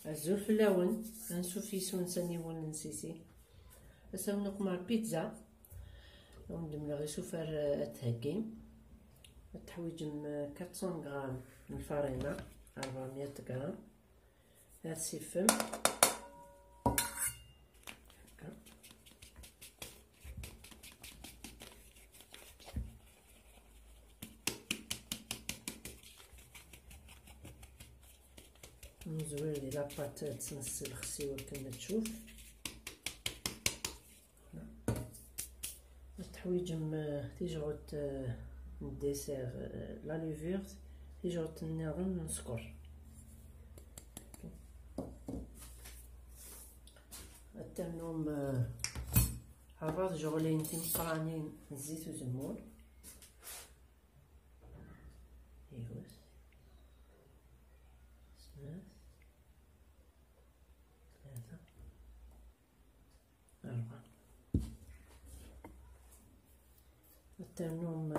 عزول في اللون غنشوف يسون ثاني هو نسيتي نسوي مع البيتزا وندمنا غير شوفر تهكي تحويج 400 غرام من الفرينه 400 غرام هاد السيفم زوين ديال لاباط تنسل خصيوه كما تشوف التحويج تيجغوت الديسير لا ليفور تيجغوت النظام نسكر التمنوم عباد جغلين تيمقرانين الزيت وزمون ايوه ثلاثة أربعة الترنوم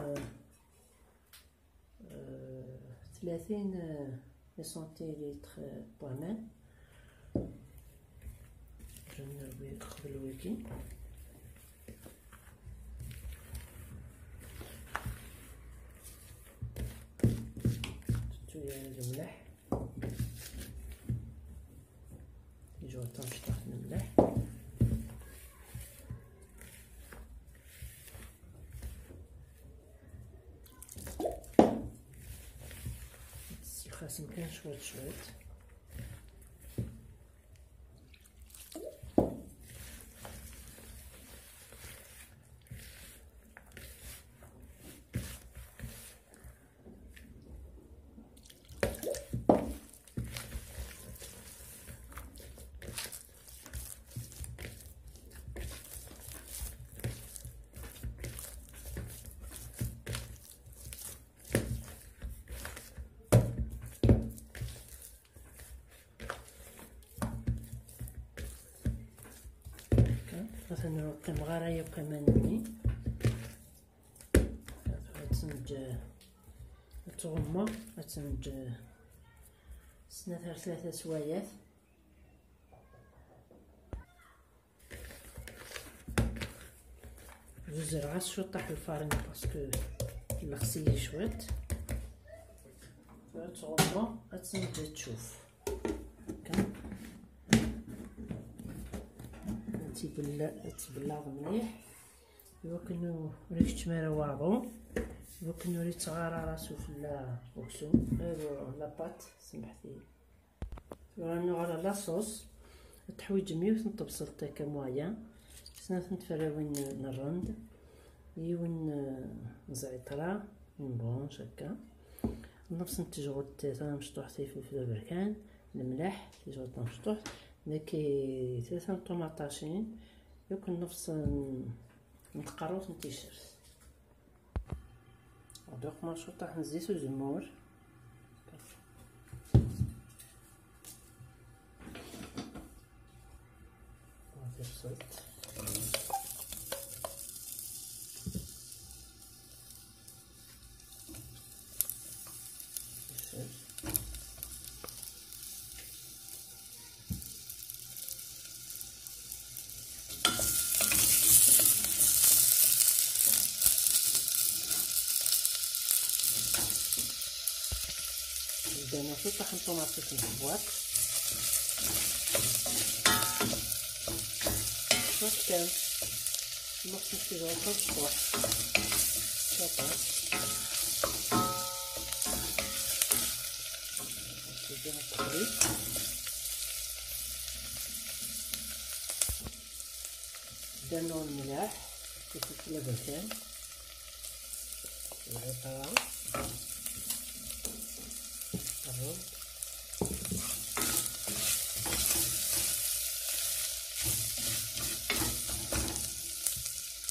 30 سنتيلتر بوامان جنبي قبل ويكي شوية الملح يجو تنشطح الملح خاص مكان شوية مثلا قيم غراية وكمان ني غتسنج تغمة غتسنج سنتها 3 سوايعات جوج رغاس شو طاح الفارينة باسكو الغسيل شويت تغمة غتسنج تشوف تبلغ مليح يوكنو ريش تمارا واعظو يوكنو ريت صغارة راسو في الوكسو لاباط سمحتي رانو على لاصوص التحويج ميوت نطبسل تاكا موايا سنات نتفراوين نرند يون زعترة نبونش هكا نفس نتجغد تاتا مشطوح فلفل بركان الملح تجغد مشطوح داكي 3 طوماطاشين يمكن نفس نتقروط نتيشرت دوك ما شطح نزيت وزمور بدينا نطيح الطوماطيش في البواط واش كان نص نشيلو الصبح شطح بدينا التقليب بدينا الملح والفلفل البركان العطرة الرز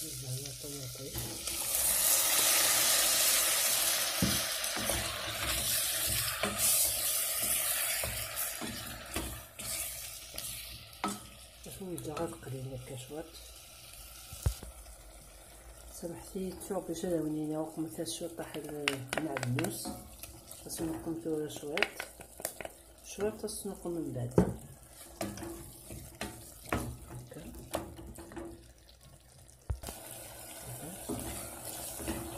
الزهية الطماطم شوية زغط قليل هكا شوية سمحتي تشوف باش هذا ونينا وقمت شوية طاح المعدنوس بس نقمتو شوية شويه تصنق من بعد.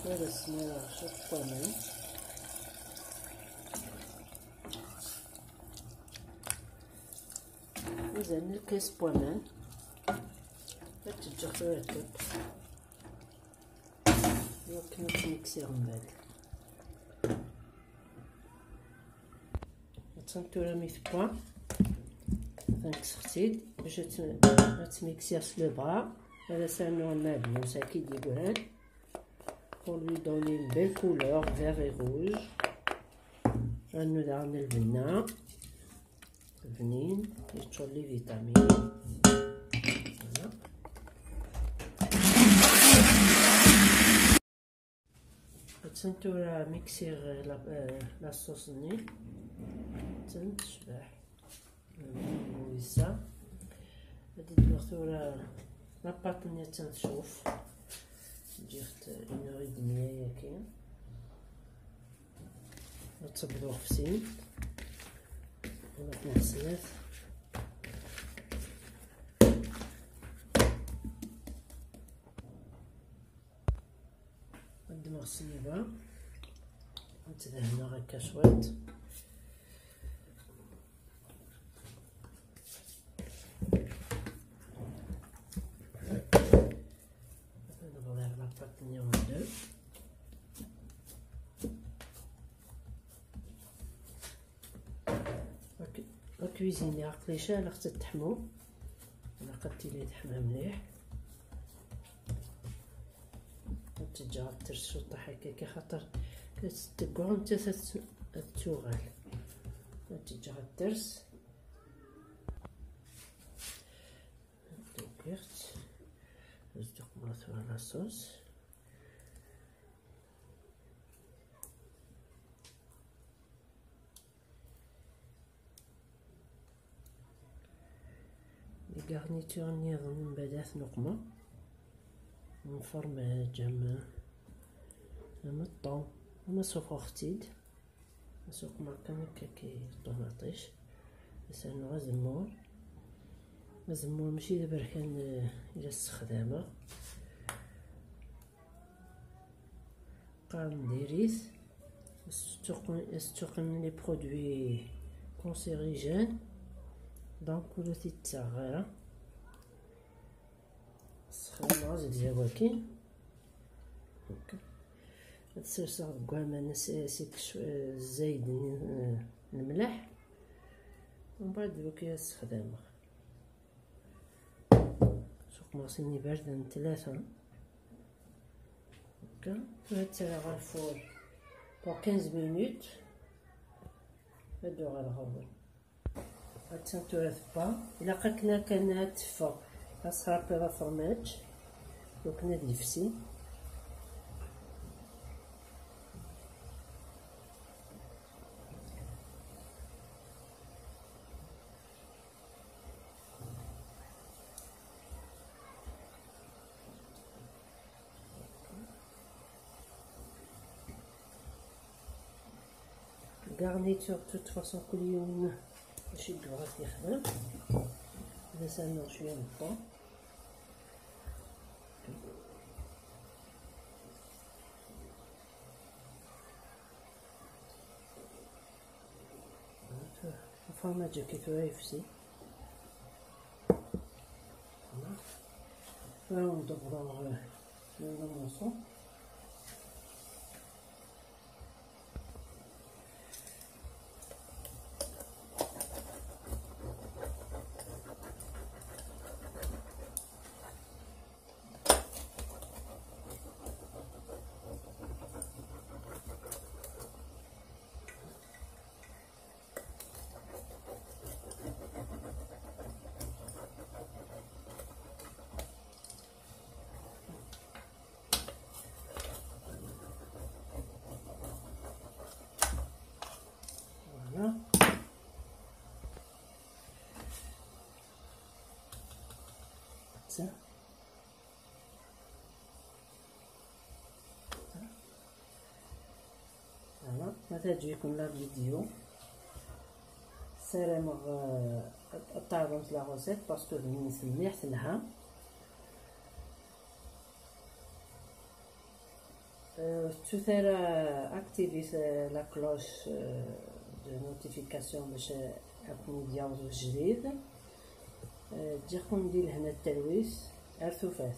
هذا سمير شوف كمان مزال الكاس بوامان تتجخ راتب يمكن تميكسيغ من بعد. تنتورا ميت بوان تنكسختيد باش تميكسيغ لو بras. هذا سانو المعدنوس كي يقولان pour lui donner une belle couleur vert et rouge. غنود عندنا البنة بنين يدخل لي فيتامين. تنتورا ميكسيغ لا صوص ني تنشبح ويسا. هادي دورا لاباط ني تنشوف جيت 1h30 ياكي نصبرو خفسين ونروح نغسلات. نقدم الصليبه نتدهنا هكا شويت. كويزيني عقليشه على خصها تحمو انا قدتي ليه تحمى مليح. تجا ترشو طاح هكاك خاطر كتتبعو نتا تتوغال. تجا الدرس دوكيرت نزدق مرات على صوص الغارنيتور نيضن من بعد نقمة من فرماج اما الطون اما سوف اختيد سوق ما كان هكاكي طوماطيش بس انو غزمور مزمور ماشي دابا كان الى استخدامه قام ديريس استوقن لي برودوي كونسيريجين دونك ولا تيتاغا سخنا غازي ديالواكين هكا تسرسر كوامان سيك الزايد الملح ومن بعد دوكا استخدامه سوق ماسيني بارده 3 هكا وهاتها على الفور بور 15 مينوت هادو غنغول. هاتسنتو ثبا الا قلنا كان تفا غصرابي لا فرماج وكنا ديفسي garniture toute façon كل يوم ماشي كبغات يخدم. هذا سالنا شويه من الطون الفرماج كيفاه يفسي ندبرو الموصو هذا تجيكم لا فيديو سيريمغ طابونت لا غوسيت باسكو بنيت مليح لها. تثير اكتيفي لا كلوش دو نوتيفيكاسيون باش راكم ديالو جديد. تجيكم ندير هنا التلويس ارثوفات.